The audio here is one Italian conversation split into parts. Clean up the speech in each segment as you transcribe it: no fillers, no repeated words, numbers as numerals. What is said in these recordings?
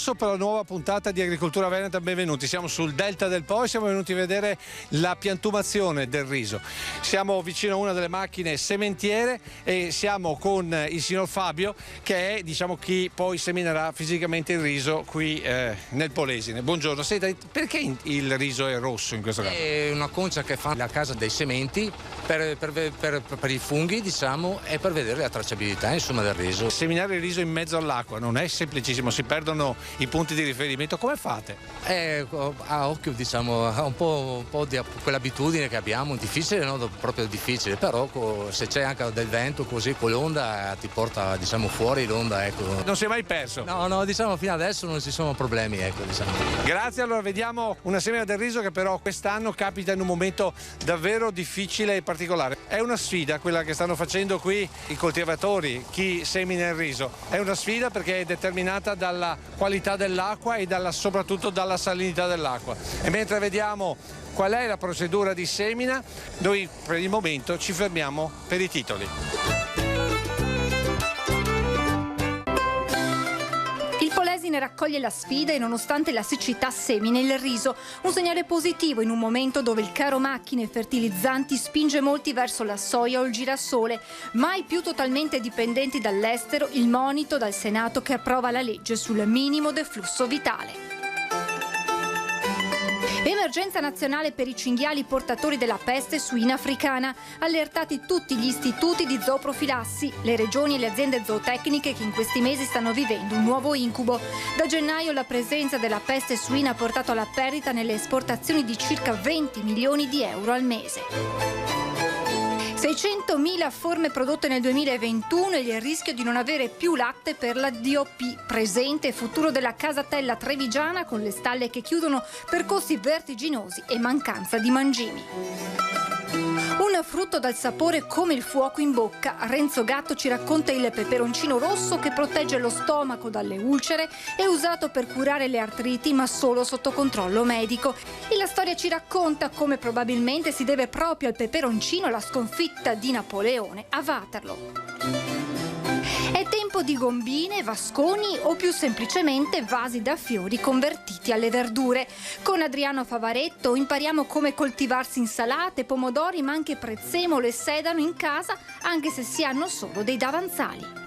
Rosso per la nuova puntata di Agricoltura Veneta. Benvenuti, siamo sul Delta del Po e siamo venuti a vedere la piantumazione del riso. Siamo vicino a una delle macchine sementiere e siamo con il signor Fabio, che è, diciamo, chi poi seminerà fisicamente il riso qui nel Polesine. Buongiorno. Senta, perché il riso è rosso in questo caso? È una concia che fa la casa dei sementi per i funghi, diciamo, e per vedere la tracciabilità, insomma, del riso. Seminare il riso in mezzo all'acqua non è semplicissimo, si perdono i punti di riferimento. Come fate? A occhio, diciamo, ha un po' di quell'abitudine che abbiamo, difficile, no? Proprio difficile, però se c'è anche del vento così con l'onda ti porta, diciamo, fuori l'onda, ecco. Non si è mai perso? No, diciamo, fino adesso non ci sono problemi, ecco, diciamo. Grazie, allora vediamo una semina del riso che però quest'anno capita in un momento davvero difficile e particolare. È una sfida quella che stanno facendo qui i coltivatori, chi semina il riso. È una sfida perché è determinata dalla qualità dell'acqua e soprattutto dalla salinità dell'acqua. E mentre vediamo qual è la procedura di semina, noi per il momento ci fermiamo per i titoli. Raccoglie la sfida e nonostante la siccità semina il riso, un segnale positivo in un momento dove il caro macchine e fertilizzanti spinge molti verso la soia o il girasole, mai più totalmente dipendenti dall'estero, il monito dal Senato che approva la legge sul minimo deflusso vitale. Emergenza nazionale per i cinghiali portatori della peste suina africana. Allertati tutti gli istituti di zooprofilassi, le regioni e le aziende zootecniche che in questi mesi stanno vivendo un nuovo incubo. Da gennaio la presenza della peste suina ha portato alla perdita nelle esportazioni di circa 20 milioni di euro al mese. 600.000 forme prodotte nel 2021 e il rischio di non avere più latte per la DOP. Presente e futuro della casatella trevigiana con le stalle che chiudono per costi vertiginosi e mancanza di mangimi. Un frutto dal sapore come il fuoco in bocca. Renzo Gatto ci racconta il peperoncino rosso che protegge lo stomaco dalle ulcere e usato per curare le artriti ma solo sotto controllo medico. E la storia ci racconta come probabilmente si deve proprio al peperoncino la sconfitta di Napoleone a Waterloo. È tempo di gombine, vasconi o più semplicemente vasi da fiori convertiti alle verdure. Con Adriano Favaretto impariamo come coltivarsi insalate, pomodori ma anche prezzemolo e sedano in casa, anche se si hanno solo dei davanzali.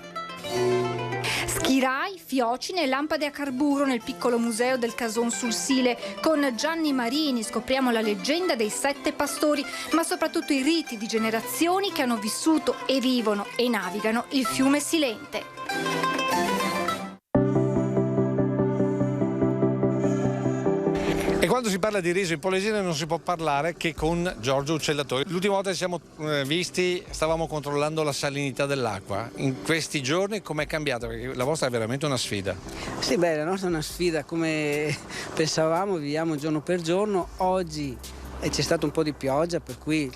Schirai, fiocine e lampade a carburo nel piccolo museo del Cason sul Sile. Con Gianni Marini scopriamo la leggenda dei 7 pastori, ma soprattutto i riti di generazioni che hanno vissuto e vivono e navigano il fiume Silente. E quando si parla di riso in Polesine non si può parlare che con Giorgio Uccellatore. L'ultima volta che siamo visti stavamo controllando la salinità dell'acqua. In questi giorni com'è cambiata? Perché la vostra è veramente una sfida. Sì, la nostra è una sfida, come pensavamo, viviamo giorno per giorno. Oggi c'è stato un po' di pioggia, per cui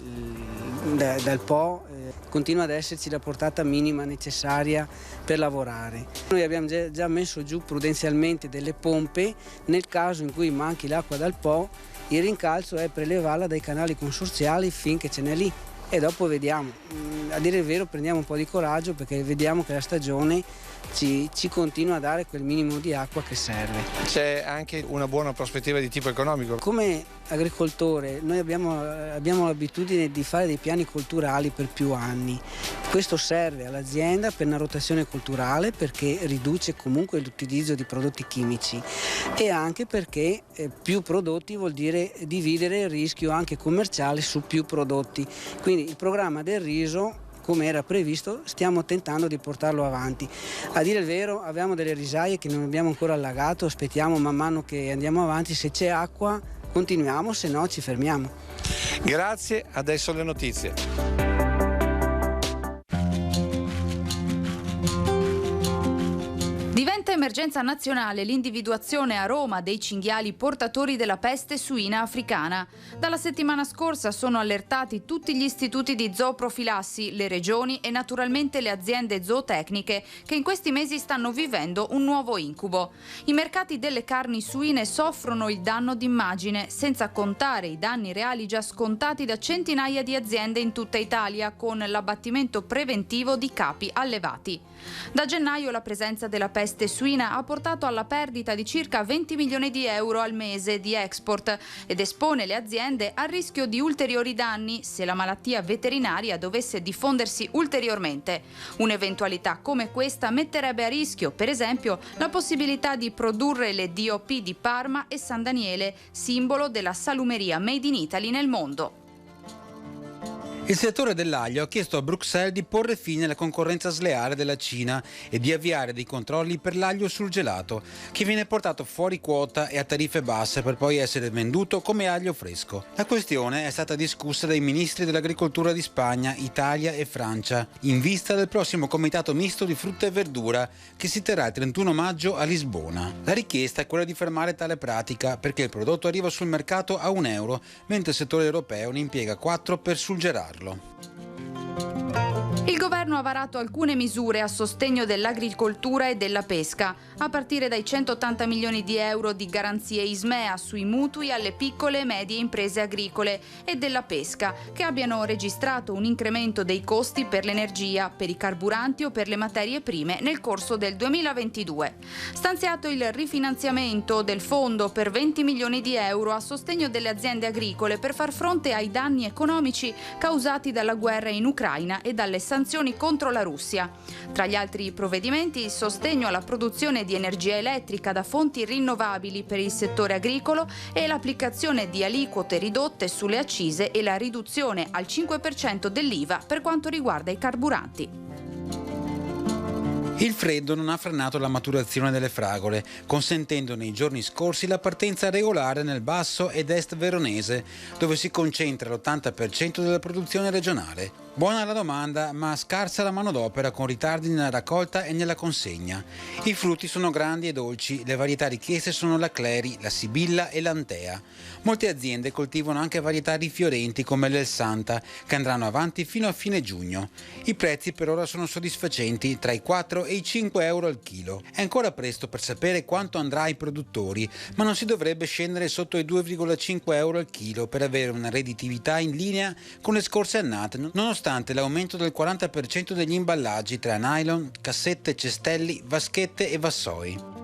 dal Po continua ad esserci la portata minima necessaria per lavorare. Noi abbiamo già messo giù prudenzialmente delle pompe, nel caso in cui manchi l'acqua dal Po, il rincalzo è prelevarla dai canali consorziali finché ce n'è lì e dopo vediamo. A dire il vero prendiamo un po' di coraggio perché vediamo che la stagione ci continua a dare quel minimo di acqua che serve. C'è anche una buona prospettiva di tipo economico. Come agricoltore noi abbiamo l'abitudine di fare dei piani culturali per più anni. Questo serve all'azienda per una rotazione culturale perché riduce comunque l'utilizzo di prodotti chimici e anche perché più prodotti vuol dire dividere il rischio anche commerciale su più prodotti. Quindi il programma del riso, come era previsto, stiamo tentando di portarlo avanti. A dire il vero abbiamo delle risaie che non abbiamo ancora allagato, aspettiamo man mano che andiamo avanti, se c'è acqua continuiamo, se no ci fermiamo. Grazie, adesso le notizie. Diventa emergenza nazionale l'individuazione a Roma dei cinghiali portatori della peste suina africana. Dalla settimana scorsa sono allertati tutti gli istituti di zooprofilassi, le regioni e naturalmente le aziende zootecniche che in questi mesi stanno vivendo un nuovo incubo. I mercati delle carni suine soffrono il danno d'immagine, senza contare i danni reali già scontati da centinaia di aziende in tutta Italia con l'abbattimento preventivo di capi allevati. Da gennaio la presenza della peste suina ha portato alla perdita di circa 20 milioni di euro al mese di export ed espone le aziende al rischio di ulteriori danni se la malattia veterinaria dovesse diffondersi ulteriormente. Un'eventualità come questa metterebbe a rischio, per esempio, la possibilità di produrre le DOP di Parma e San Daniele, simbolo della salumeria made in Italy nel mondo. Il settore dell'aglio ha chiesto a Bruxelles di porre fine alla concorrenza sleale della Cina e di avviare dei controlli per l'aglio surgelato, che viene portato fuori quota e a tariffe basse per poi essere venduto come aglio fresco. La questione è stata discussa dai ministri dell'agricoltura di Spagna, Italia e Francia, in vista del prossimo comitato misto di frutta e verdura che si terrà il 31 maggio a Lisbona. La richiesta è quella di fermare tale pratica perché il prodotto arriva sul mercato a €1, mentre il settore europeo ne impiega 4 per surgelarlo. Il governo ha varato alcune misure a sostegno dell'agricoltura e della pesca, a partire dai 180 milioni di euro di garanzie Ismea sui mutui alle piccole e medie imprese agricole e della pesca, che abbiano registrato un incremento dei costi per l'energia, per i carburanti o per le materie prime nel corso del 2022. Stanziato il rifinanziamento del fondo per 20 milioni di euro a sostegno delle aziende agricole per far fronte ai danni economici causati dalla guerra in Ucraina e dalle sanzioni contro la Russia. Tra gli altri provvedimenti, il sostegno alla produzione di energia elettrica da fonti rinnovabili per il settore agricolo e l'applicazione di aliquote ridotte sulle accise e la riduzione al 5% dell'IVA per quanto riguarda i carburanti. Il freddo non ha frenato la maturazione delle fragole, consentendo nei giorni scorsi la partenza regolare nel basso ed est veronese, dove si concentra l'80% della produzione regionale. Buona la domanda, ma scarsa la manodopera con ritardi nella raccolta e nella consegna. I frutti sono grandi e dolci, le varietà richieste sono la Cleri, la Sibilla e l'Antea. Molte aziende coltivano anche varietà rifiorenti come l'El Santa, che andranno avanti fino a fine giugno. I prezzi per ora sono soddisfacenti, tra i 4 e i 5 euro al chilo. È ancora presto per sapere quanto andrà ai produttori, ma non si dovrebbe scendere sotto i 2,5 euro al chilo per avere una redditività in linea con le scorse annate, nonostante l'aumento del 40% degli imballaggi tra nylon, cassette, cestelli, vaschette e vassoi.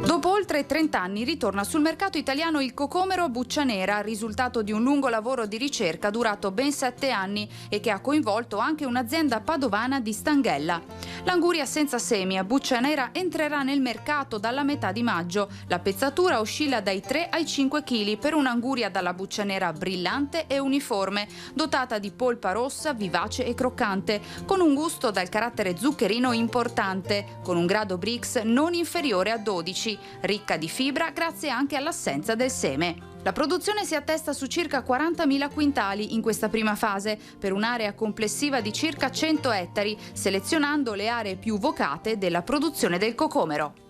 Dopo oltre 30 anni ritorna sul mercato italiano il cocomero a buccia nera, risultato di un lungo lavoro di ricerca durato ben 7 anni e che ha coinvolto anche un'azienda padovana di Stanghella. L'anguria senza semi a buccia nera entrerà nel mercato dalla metà di maggio. La pezzatura oscilla dai 3 ai 5 kg per un'anguria dalla buccia nera brillante e uniforme, dotata di polpa rossa, vivace e croccante, con un gusto dal carattere zuccherino importante, con un grado Brix non inferiore a 12. Ricca di fibra grazie anche all'assenza del seme. La produzione si attesta su circa 40.000 quintali in questa prima fase, per un'area complessiva di circa 100 ettari, selezionando le aree più vocate della produzione del cocomero.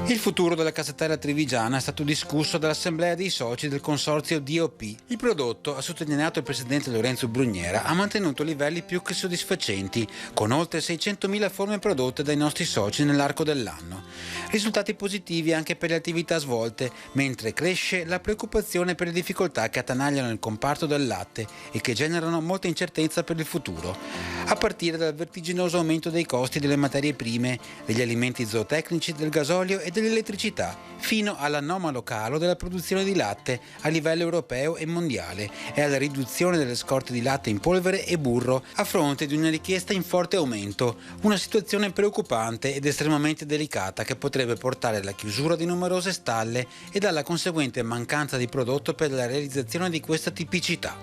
Il futuro della cassetera trivigiana è stato discusso dall'assemblea dei soci del consorzio DOP. Il prodotto, ha sottolineato il presidente Lorenzo Brugnera, ha mantenuto livelli più che soddisfacenti, con oltre 600.000 forme prodotte dai nostri soci nell'arco dell'anno. Risultati positivi anche per le attività svolte, mentre cresce la preoccupazione per le difficoltà che attanagliano il comparto del latte e che generano molta incertezza per il futuro, a partire dal vertiginoso aumento dei costi delle materie prime, degli alimenti zootecnici, del gasolio e dell'elettricità, fino all'anomalo calo della produzione di latte a livello europeo e mondiale e alla riduzione delle scorte di latte in polvere e burro a fronte di una richiesta in forte aumento, una situazione preoccupante ed estremamente delicata che potrebbe portare alla chiusura di numerose stalle ed alla conseguente mancanza di prodotto per la realizzazione di questa tipicità.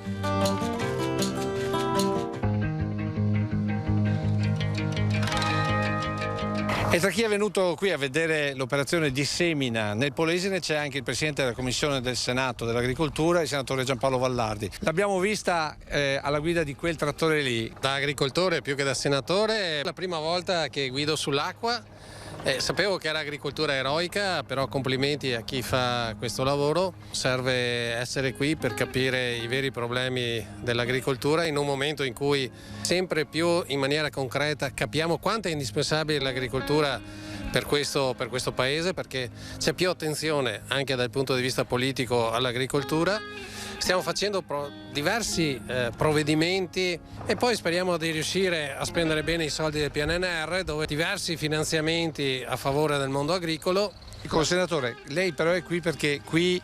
E tra chi è venuto qui a vedere l'operazione di semina nel Polesine c'è anche il Presidente della Commissione del Senato dell'Agricoltura, il Senatore Giampaolo Vallardi. L'abbiamo vista alla guida di quel trattore lì. Da agricoltore più che da senatore, è la prima volta che guido sull'acqua. Sapevo che era agricoltura eroica, però complimenti a chi fa questo lavoro. Serve essere qui per capire i veri problemi dell'agricoltura in un momento in cui sempre più in maniera concreta capiamo quanto è indispensabile l'agricoltura per questo paese, perché c'è più attenzione anche dal punto di vista politico all'agricoltura. stiamo facendo diversi provvedimenti e poi speriamo di riuscire a spendere bene i soldi del PNRR, dove diversi finanziamenti a favore del mondo agricolo. Piccolo senatore, lei però è qui perché qui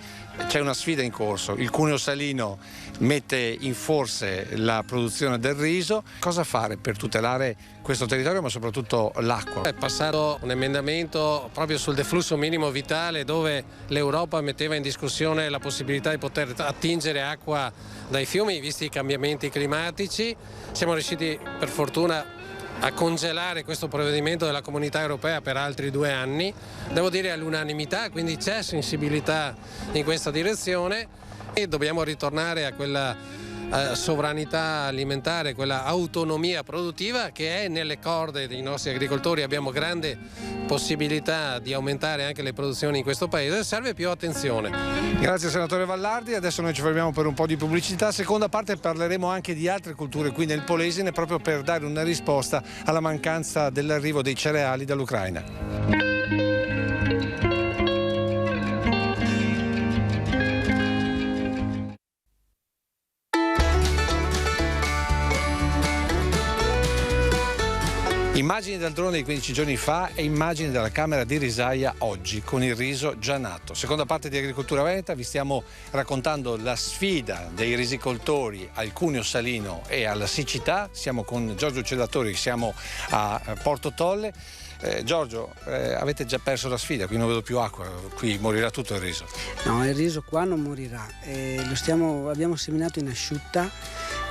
c'è una sfida in corso. Il cuneo salino mette in forse la produzione del riso. Cosa fare per tutelare questo territorio, ma soprattutto l'acqua? È passato un emendamento proprio sul deflusso minimo vitale, dove l'Europa metteva in discussione la possibilità di poter attingere acqua dai fiumi visti i cambiamenti climatici. Siamo riusciti per fortuna a congelare questo provvedimento della Comunità Europea per altri 2 anni, devo dire all'unanimità, quindi c'è sensibilità in questa direzione e dobbiamo ritornare a quella sovranità alimentare, quella autonomia produttiva che è nelle corde dei nostri agricoltori. Abbiamo grande possibilità di aumentare anche le produzioni in questo paese, serve più attenzione. Grazie senatore Vallardi, adesso noi ci fermiamo per un po' di pubblicità. Seconda parte parleremo anche di altre culture qui nel Polesine, proprio per dare una risposta alla mancanza dell'arrivo dei cereali dall'Ucraina. Immagini dal drone di 15 giorni fa e immagini dalla Camera di Risaia oggi con il riso già nato. Seconda parte di Agricoltura Veneta, vi stiamo raccontando la sfida dei risicoltori al cuneo salino e alla siccità. Siamo con Giorgio Cellatori, siamo a Porto Tolle. Giorgio, avete già perso la sfida, qui non vedo più acqua, qui morirà tutto il riso. No, il riso qua non morirà, abbiamo seminato in asciutta,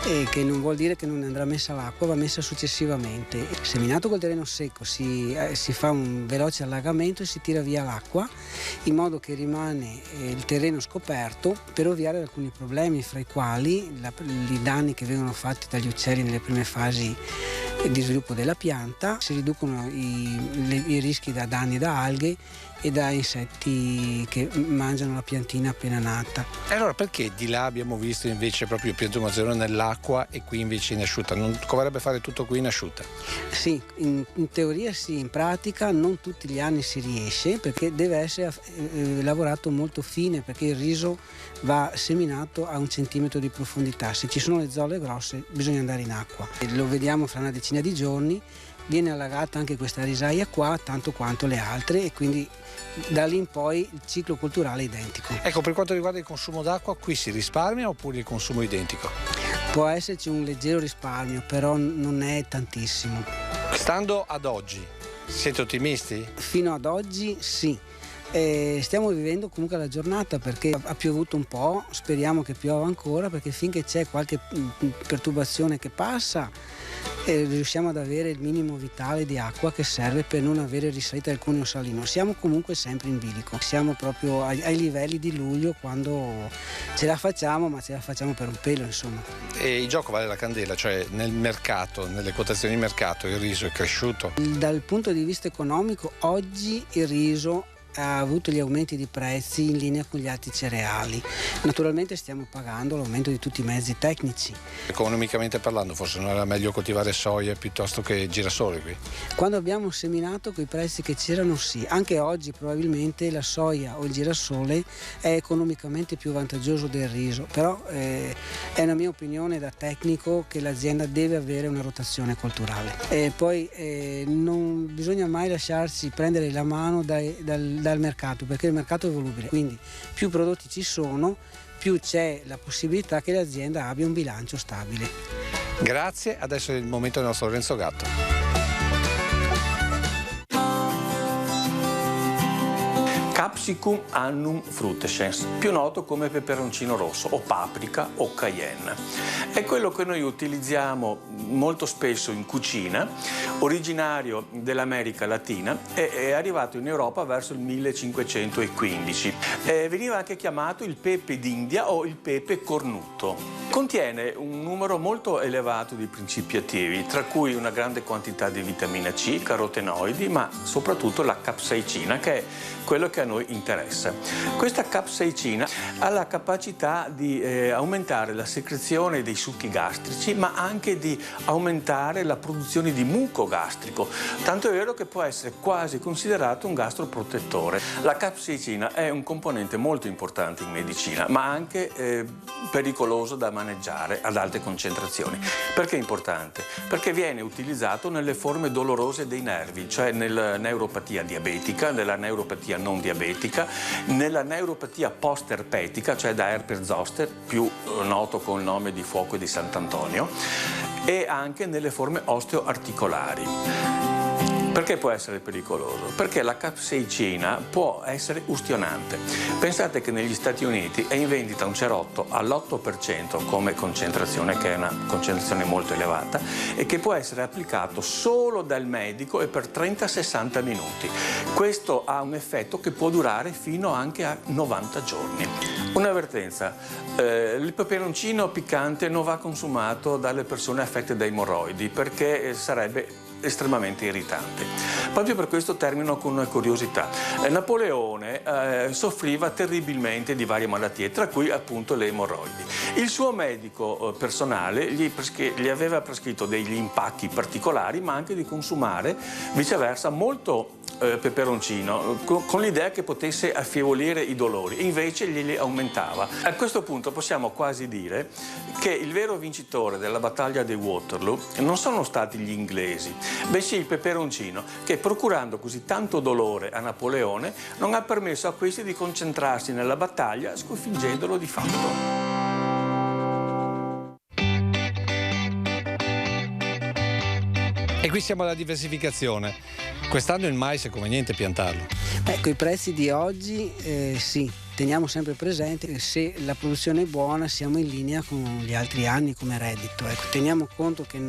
che non vuol dire che non andrà messa l'acqua, va messa successivamente. Seminato col terreno secco si fa un veloce allagamento e si tira via l'acqua in modo che rimane il terreno scoperto per ovviare ad alcuni problemi, fra i quali i danni che vengono fatti dagli uccelli nelle prime fasi di sviluppo della pianta, si riducono i rischi da danni da alghe e da insetti che mangiano la piantina appena nata. E allora perché di là abbiamo visto invece proprio il piantumazione nell'acqua e qui invece in asciutta? Non dovrebbe fare tutto qui in asciutta? Sì, in teoria sì, in pratica non tutti gli anni si riesce, perché deve essere lavorato molto fine, perché il riso va seminato a 1 centimetro di profondità. Se ci sono le zolle grosse bisogna andare in acqua. Lo vediamo fra una decina di giorni. Viene allagata anche questa risaia qua, tanto quanto le altre, e quindi da lì in poi il ciclo culturale è identico. Ecco, per quanto riguarda il consumo d'acqua, qui si risparmia oppure il consumo è identico? Può esserci un leggero risparmio, però non è tantissimo. Stando ad oggi, siete ottimisti? Fino ad oggi sì. Stiamo vivendo comunque la giornata, perché ha piovuto un po', speriamo che piova ancora, perché finché c'è qualche perturbazione che passa riusciamo ad avere il minimo vitale di acqua che serve per non avere risalita del cuneo salino. Siamo comunque sempre in bilico, siamo proprio ai livelli di luglio, quando ce la facciamo, ma ce la facciamo per un pelo, insomma. E il gioco vale la candela, cioè nel mercato, nelle quotazioni di mercato il riso è cresciuto? Dal punto di vista economico oggi il riso ha avuto gli aumenti di prezzi in linea con gli altri cereali. Naturalmente stiamo pagando l'aumento di tutti i mezzi tecnici. Economicamente parlando, forse non era meglio coltivare soia piuttosto che girasole qui? Quando abbiamo seminato, con i prezzi che c'erano, sì. Anche oggi probabilmente la soia o il girasole è economicamente più vantaggioso del riso, però è una mia opinione da tecnico che l'azienda deve avere una rotazione culturale. E poi non bisogna mai lasciarsi prendere la mano dal mercato, perché il mercato è volubile, quindi più prodotti ci sono, più c'è la possibilità che l'azienda abbia un bilancio stabile. Grazie, adesso è il momento del nostro Lorenzo Gatto. Capsicum annum frutescens, più noto come peperoncino rosso o paprika o cayenne. È quello che noi utilizziamo molto spesso in cucina, originario dell'America Latina, è arrivato in Europa verso il 1515. Veniva anche chiamato il pepe d'India o il pepe cornuto. Contiene un numero molto elevato di principi attivi, tra cui una grande quantità di vitamina C, carotenoidi, ma soprattutto la capsaicina, che è quello che a noi interessa. Questa capsaicina ha la capacità di aumentare la secrezione dei succhi gastrici, ma anche di aumentare la produzione di muco gastrico, tanto è vero che può essere quasi considerato un gastroprotettore. La capsaicina è un componente molto importante in medicina, ma anche pericoloso da maneggiare ad alte concentrazioni. Perché è importante? Perché viene utilizzato nelle forme dolorose dei nervi, cioè nella neuropatia diabetica, nella neuropatia non diabetica, nella neuropatia post-erpetica, cioè da herpes zoster, più noto con il nome di fuoco di Sant'Antonio, e anche nelle forme osteoarticolari. Perché può essere pericoloso? Perché la capsaicina può essere ustionante. Pensate che negli Stati Uniti è in vendita un cerotto all'8% come concentrazione, che è una concentrazione molto elevata, e che può essere applicato solo dal medico e per 30-60 minuti. Questo ha un effetto che può durare fino anche a 90 giorni. Un'avvertenza: il peperoncino piccante non va consumato dalle persone affette da emorroidi, perché sarebbe estremamente irritante. Proprio per questo termino con una curiosità. Napoleone soffriva terribilmente di varie malattie, tra cui appunto le emorroidi. Il suo medico personale gli aveva prescritto degli impacchi particolari, ma anche di consumare viceversa molto peperoncino, con l'idea che potesse affievolire i dolori, invece glieli aumentava. A questo punto possiamo quasi dire che il vero vincitore della battaglia di Waterloo non sono stati gli inglesi, bensì il peperoncino, che procurando così tanto dolore a Napoleone non ha permesso a questi di concentrarsi nella battaglia, sconfiggendolo di fatto. E qui siamo alla diversificazione. Quest'anno il mais è come niente piantarlo. Con i prezzi di oggi sì, teniamo sempre presente che se la produzione è buona siamo in linea con gli altri anni come reddito. Teniamo conto che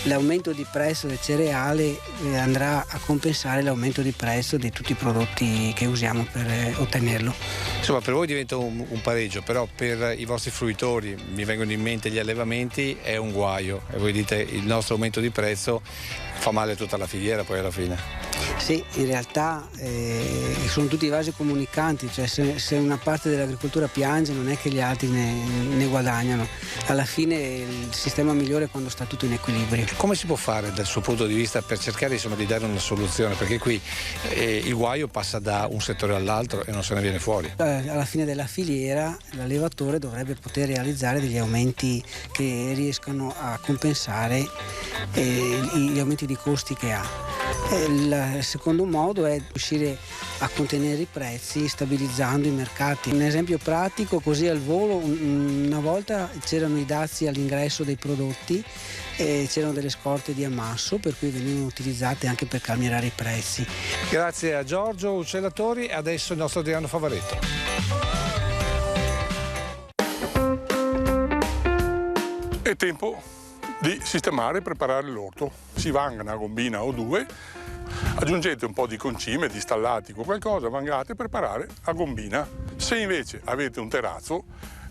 l'aumento di prezzo del cereale andrà a compensare l'aumento di prezzo di tutti i prodotti che usiamo per ottenerlo. Insomma, per voi diventa un pareggio, però per i vostri fruitori, mi vengono in mente gli allevamenti, è un guaio. E voi dite il nostro aumento di prezzo fa male a tutta la filiera poi alla fine. Sì, in realtà sono tutti vasi comunicanti, cioè se una parte dell'agricoltura piange non è che gli altri ne guadagnano. Alla fine il sistema migliore è quando sta tutto in equilibrio. Come si può fare dal suo punto di vista per cercare insomma di dare una soluzione? Perché qui il guaio passa da un settore all'altro e non se ne viene fuori. Alla fine della filiera l'allevatore dovrebbe poter realizzare degli aumenti che riescano a compensare gli aumenti di costi che ha. Il secondo modo è riuscire a contenere i prezzi stabilizzando i mercati. Un esempio pratico così al volo: una volta c'erano i dazi all'ingresso dei prodotti e c'erano delle scorte di ammasso per cui venivano utilizzate anche per calmierare i prezzi. Grazie a Giorgio Uccellatori. Adesso il nostro Adriano Favaretto. È tempo di sistemare e preparare l'orto. Si vanga una gombina o due, aggiungete un po' di concime, di stallatico o qualcosa, vangate e preparare a gombina. Se invece avete un terrazzo,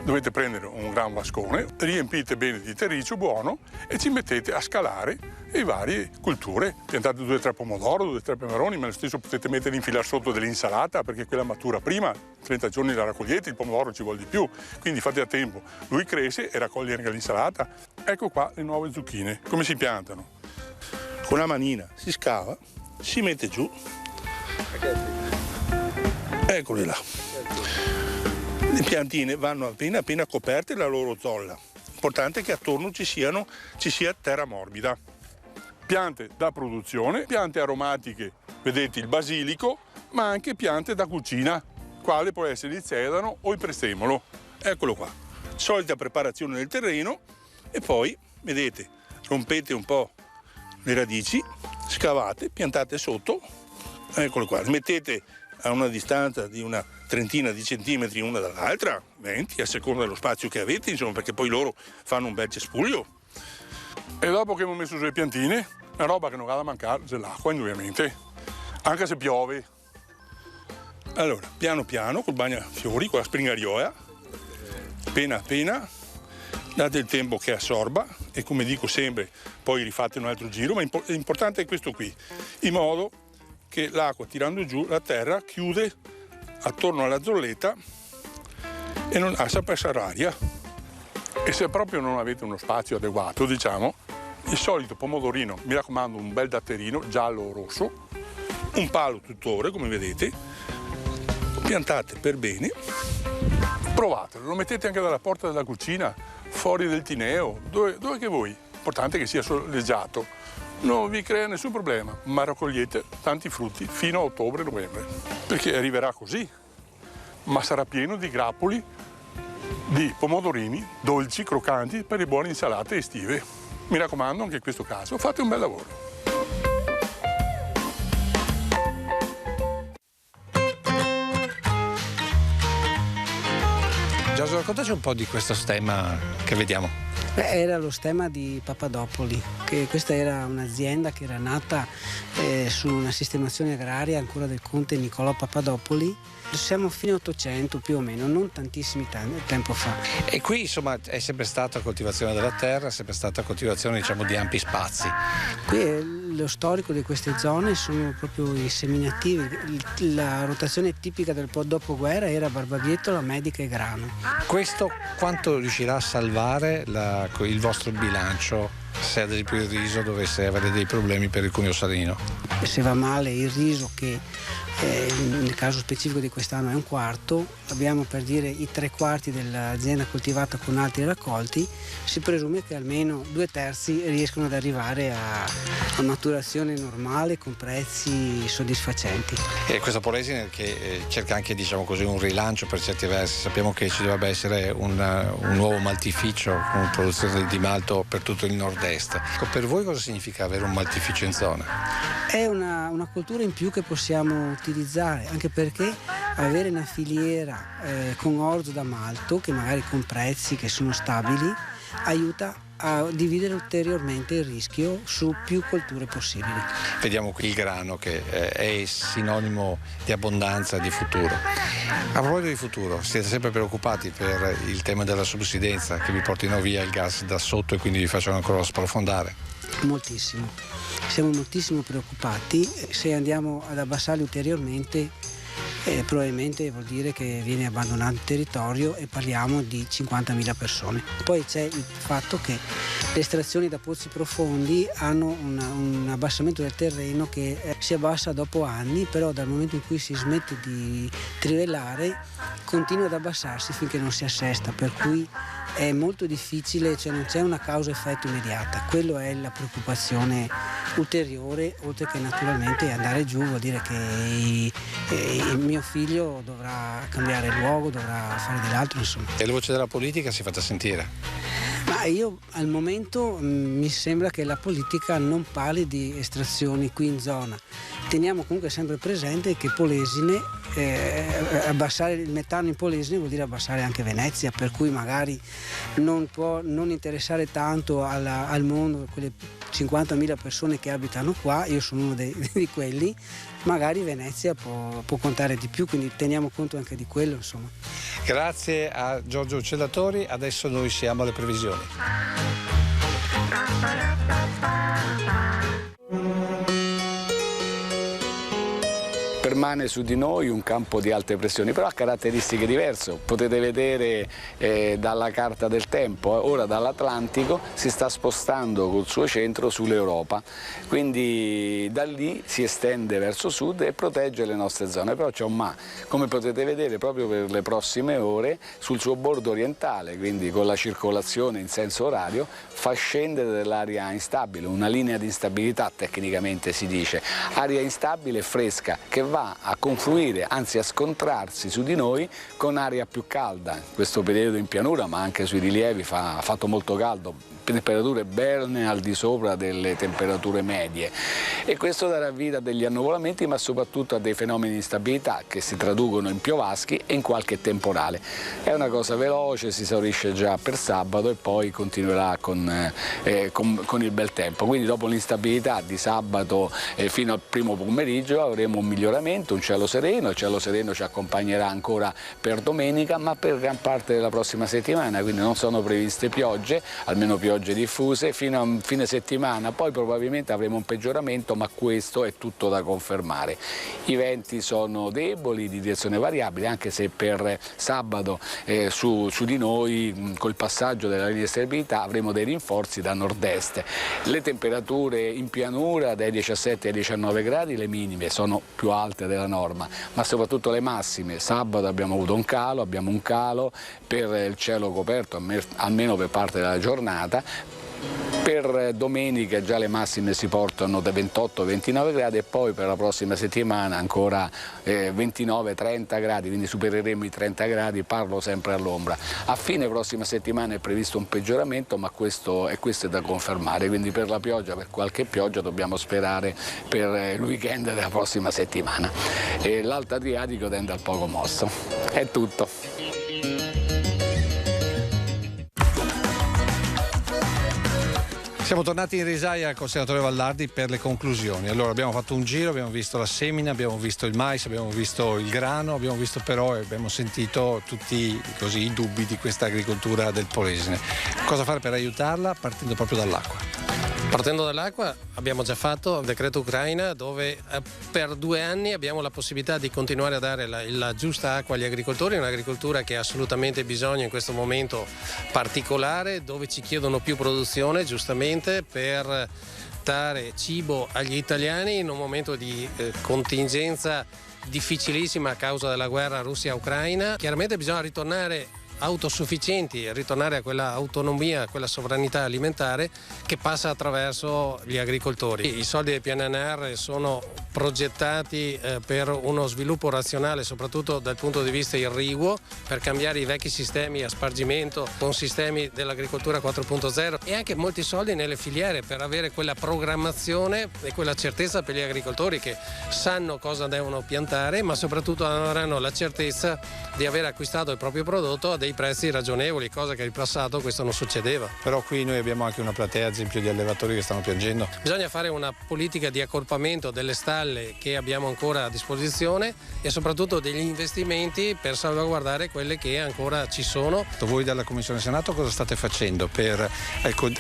dovete prendere un gran vascone, riempite bene di terriccio buono e ci mettete a scalare le varie culture. Piantate 2 o 3 pomodoro, 2 o 3 peperoni, ma lo stesso potete mettere in filar sotto dell'insalata, perché quella matura prima, 30 giorni la raccogliete, il pomodoro ci vuole di più, quindi fate a tempo. Lui cresce e raccoglie anche l'insalata. Ecco qua le nuove zucchine, come si piantano. Con la manina si scava, si mette giù, eccole là. Le piantine vanno appena coperte la loro zolla. L'importante è che attorno ci sia terra morbida. Piante da produzione, piante aromatiche, vedete il basilico, ma anche piante da cucina, quale può essere il sedano o il prezzemolo. Eccolo qua. Solita preparazione del terreno e poi, vedete, rompete un po' le radici, scavate, piantate sotto, eccolo qua. Mettete a una distanza di una trentina di centimetri una dall'altra, 20 a seconda dello spazio che avete, insomma, perché poi loro fanno un bel cespuglio. E dopo che abbiamo messo sulle piantine, una roba che non va a mancare c'è l'acqua, indubbiamente, anche se piove. Allora, piano piano, col bagnafiori, con la springarioia, appena, date il tempo che assorba e, come dico sempre, poi rifate un altro giro, ma l'importante è questo qui, in modo che l'acqua tirando giù la terra chiude attorno alla zolletta e non lascia passare aria. E se proprio non avete uno spazio adeguato, diciamo, il solito pomodorino, mi raccomando un bel datterino giallo o rosso, un palo tutore come vedete, piantate per bene, provatelo, lo mettete anche dalla porta della cucina, fuori del tineo, dove che voi, l'importante è che sia soleggiato, non vi crea nessun problema, ma raccogliete tanti frutti fino a ottobre-novembre, perché arriverà così, ma sarà pieno di grappoli, di pomodorini dolci, croccanti per le buone insalate estive. Mi raccomando, anche in questo caso, fate un bel lavoro. Giorgio, raccontaci un po' di questo stemma che vediamo. Era lo stemma di Papadopoli, che questa era un'azienda che era nata su una sistemazione agraria ancora del conte Niccolò Papadopoli. Siamo a fine 800 più o meno, non tantissimi tempo fa. E qui insomma è sempre stata coltivazione della terra, è sempre stata coltivazione diciamo di ampi spazi. Qui lo storico di queste zone sono proprio i seminativi. La rotazione tipica del dopoguerra era barbabietola, medica e grano. Questo quanto riuscirà a salvare il vostro bilancio se ad esempio il riso dovesse avere dei problemi per il cuneo salino? Se va male il riso, che nel caso specifico di quest'anno è un quarto, abbiamo per dire i 3/4 dell'azienda coltivata con altri raccolti, si presume che almeno 2/3 riescono ad arrivare a maturazione normale con prezzi soddisfacenti. E questa Polesine che cerca anche diciamo così un rilancio per certi versi, sappiamo che ci dovrebbe essere un nuovo maltificio con produzione di malto per tutto il nord-est. Per voi cosa significa avere un maltificio in zona? È una cultura in più che possiamo utilizzare, anche perché avere una filiera con orzo da malto, che magari con prezzi che sono stabili, aiuta a dividere ulteriormente il rischio su più colture possibili. Vediamo qui il grano che è sinonimo di abbondanza e di futuro. A proposito di futuro, siete sempre preoccupati per il tema della subsidenza, che vi portino via il gas da sotto e quindi vi facciano ancora sprofondare? Moltissimo, siamo moltissimo preoccupati. Se andiamo ad abbassarli ulteriormente probabilmente vuol dire che viene abbandonato il territorio e parliamo di 50.000 persone. Poi c'è il fatto che le estrazioni da pozzi profondi hanno un abbassamento del terreno che si abbassa dopo anni, però dal momento in cui si smette di trivellare continua ad abbassarsi finché non si assesta, per cui è molto difficile, cioè non c'è una causa-effetto immediata. Quello è la preoccupazione ulteriore, oltre che naturalmente andare giù vuol dire che il mio figlio dovrà cambiare luogo, dovrà fare dell'altro, insomma. E la voce della politica si è fatta sentire? Ma io al momento mi sembra che la politica non parli di estrazioni qui in zona. Teniamo comunque sempre presente che Polesine, abbassare il metano in Polesine vuol dire abbassare anche Venezia, per cui magari non può non interessare tanto al mondo quelle 50.000 persone che abitano qua. Io sono uno di quelli, magari Venezia può contare di più, quindi teniamo conto anche di quello, insomma. Grazie a Giorgio Cellatori, adesso noi siamo alle previsioni. Permane su di noi un campo di alte pressioni, però ha caratteristiche diverse. Potete vedere dalla carta del tempo, ora dall'Atlantico si sta spostando col suo centro sull'Europa, quindi da lì si estende verso sud e protegge le nostre zone, però c'è un ma, come potete vedere proprio per le prossime ore sul suo bordo orientale, quindi con la circolazione in senso orario, fa scendere dell'aria instabile, una linea di instabilità tecnicamente si dice, aria instabile e fresca che va a confluire, anzi a scontrarsi su di noi con aria più calda. In questo periodo in pianura, ma anche sui rilievi ha fatto molto caldo, temperature ben al di sopra delle temperature medie, e questo darà vita a degli annuvolamenti, ma soprattutto a dei fenomeni di instabilità che si traducono in piovaschi e in qualche temporale. È una cosa veloce, si esaurisce già per sabato e poi continuerà con il bel tempo, quindi dopo l'instabilità di sabato fino al primo pomeriggio avremo un miglioramento, un cielo sereno. Il cielo sereno ci accompagnerà ancora per domenica, ma per gran parte della prossima settimana, quindi non sono previste piogge, almeno piogge piogge diffuse fino a fine settimana, poi probabilmente avremo un peggioramento, ma questo è tutto da confermare. I venti sono deboli, di direzione variabile, anche se per sabato su di noi col passaggio della linea di stabilità avremo dei rinforzi da nord-est. Le temperature in pianura dai 17 ai 19 gradi, le minime sono più alte della norma, ma soprattutto le massime. Sabato abbiamo avuto un calo per il cielo coperto almeno per parte della giornata. Per domenica già le massime si portano da 28-29 gradi e poi per la prossima settimana ancora 29-30 gradi, quindi supereremo i 30 gradi, parlo sempre all'ombra. A fine prossima settimana è previsto un peggioramento, ma questo è da confermare, quindi per la pioggia, per qualche pioggia dobbiamo sperare per il weekend della prossima settimana. L'Alto Adriatico tende al poco mosso. È tutto. Siamo tornati in risaia col senatore Vallardi per le conclusioni. Allora abbiamo fatto un giro, abbiamo visto la semina, abbiamo visto il mais, abbiamo visto il grano, abbiamo visto però e abbiamo sentito tutti così i dubbi di questa agricoltura del Polesine. Cosa fare per aiutarla? Partendo proprio dall'acqua. Partendo dall'acqua abbiamo già fatto il decreto Ucraina, dove per 2 anni abbiamo la possibilità di continuare a dare la giusta acqua agli agricoltori, un'agricoltura che ha assolutamente bisogno in questo momento particolare, dove ci chiedono più produzione giustamente per dare cibo agli italiani in un momento di contingenza difficilissima a causa della guerra Russia-Ucraina. Chiaramente bisogna ritornare autosufficienti, ritornare a quella autonomia, a quella sovranità alimentare che passa attraverso gli agricoltori. I soldi del PNRR sono progettati per uno sviluppo razionale, soprattutto dal punto di vista irriguo, per cambiare i vecchi sistemi a spargimento con sistemi dell'agricoltura 4.0 e anche molti soldi nelle filiere per avere quella programmazione e quella certezza per gli agricoltori che sanno cosa devono piantare, ma soprattutto avranno la certezza di aver acquistato il proprio prodotto a dei prezzi ragionevoli, cosa che in passato questo non succedeva. Però qui noi abbiamo anche una platea, ad esempio, di allevatori che stanno piangendo. Bisogna fare una politica di accorpamento delle stalle che abbiamo ancora a disposizione e soprattutto degli investimenti per salvaguardare quelle che ancora ci sono. Voi dalla Commissione Senato cosa state facendo per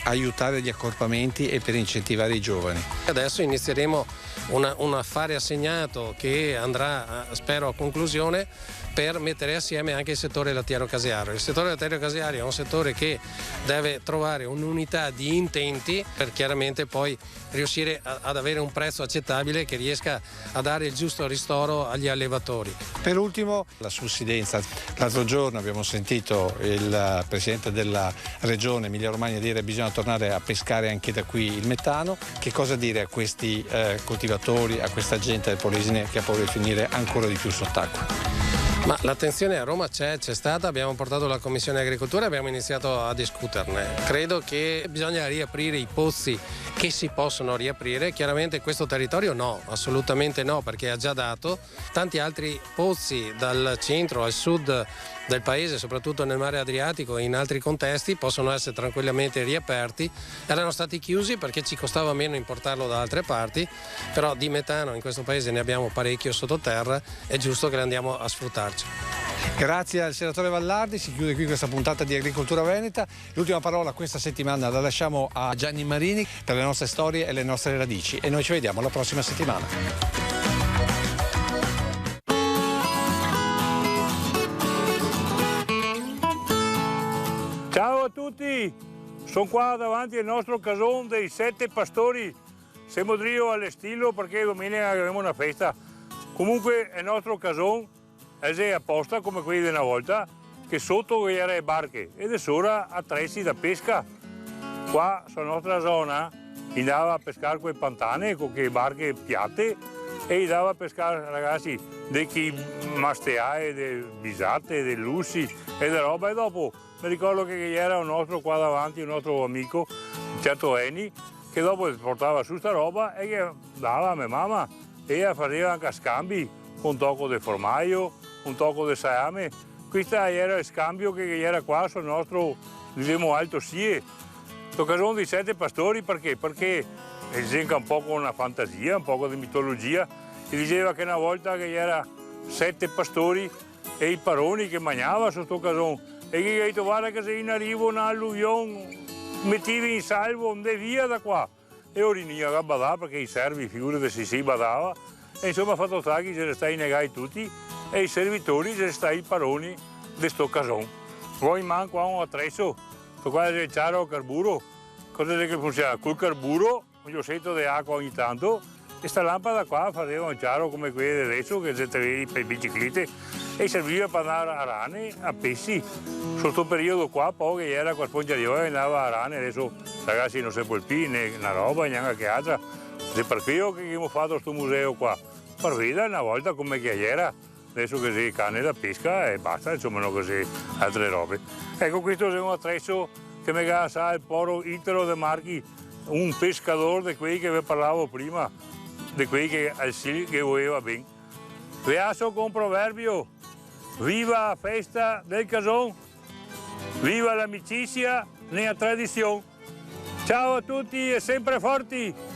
aiutare gli accorpamenti e per incentivare i giovani? Adesso inizieremo un affare assegnato che andrà, spero, a conclusione, per mettere assieme anche il settore lattiero-caseario. Il settore lattiero-caseario è un settore che deve trovare un'unità di intenti per chiaramente poi riuscire ad avere un prezzo accettabile che riesca a dare il giusto ristoro agli allevatori. Per ultimo, la sussidenza. L'altro giorno abbiamo sentito il presidente della regione Emilia-Romagna dire che bisogna tornare a pescare anche da qui il metano. Che cosa dire a questi coltivatori, a questa gente del Polesine che ha paura di finire ancora di più sott'acqua? Ma l'attenzione a Roma c'è stata, abbiamo portato la Commissione Agricoltura e abbiamo iniziato a discuterne. Credo che bisogna riaprire i pozzi che si possono riaprire, chiaramente questo territorio no, assolutamente no, perché ha già dato. Tanti altri pozzi dal centro al sud del paese, soprattutto nel mare Adriatico e in altri contesti, possono essere tranquillamente riaperti. Erano stati chiusi perché ci costava meno importarlo da altre parti, però di metano in questo paese ne abbiamo parecchio sottoterra, è giusto che ne andiamo a sfruttarci. Grazie al senatore Vallardi, si chiude qui questa puntata di Agricoltura Veneta. L'ultima parola questa settimana la lasciamo a Gianni Marini per le nostre storie e le nostre radici e noi ci vediamo la prossima settimana. Ciao a tutti, sono qua davanti al nostro cason dei 7 pastori. Siamo drio all'estilo perché domenica avremo una festa. Comunque il nostro cason è apposta come quelli di una volta, che sotto era le barche ed è ora attrezzi da pesca. Qua sulla nostra zona andava a pescare quei pantane con le barche piatte e andava a pescare ragazzi dei masteae, dei bisate, dei lussi e da roba. E dopo mi ricordo che era un nostro qua davanti, un nostro amico, un certo Eni, che dopo portava su sta roba e che dava a mia mamma e faceva anche scambi, un tocco di formaggio, un tocco di salame. Questo era il scambio che era qua sul nostro, diciamo, Alto Sie. L'occasione di 7 pastori perché? Perché esempio un po' con una fantasia, un po' di mitologia, e diceva che una volta che era 7 pastori e i paroni che mangiava su questo occasione e che gli ha detto guarda che se in arrivo un'alluvione mettevi in salvo, andai via da qua. E ora non a badare perché i servi, figurati se si badava. E insomma, fatto sta che ce ne stai negati tutti e i servitori ce ne stai i paroni di sto casone. Poi manco a un attrezzo, sto qua è chiaro carburo. Cosa è che funziona? Col carburo, io sento di acqua ogni tanto, e sta lampada qua faceva un chiaro come quelli adesso che si vede per biciclette e serviva per andare a rane, a pesci. Sotto periodo qua, poi che era qua spongiario e andava a rane, adesso ragazzi non si può più, né una roba, neanche che altra. È per quello che abbiamo fatto questo museo qua, per vedere una volta come che era, adesso che si canne da pesca e basta, insomma non così altre robe. Ecco, questo è un attrezzo che mi sa il poro Italo De Marchi, un pescatore di quelli che vi parlavo prima, di quelli che al Sil che voleva bene. Vi asso con un proverbio, viva la festa del cason, viva l'amicizia nella tradizione. Ciao a tutti e sempre forti!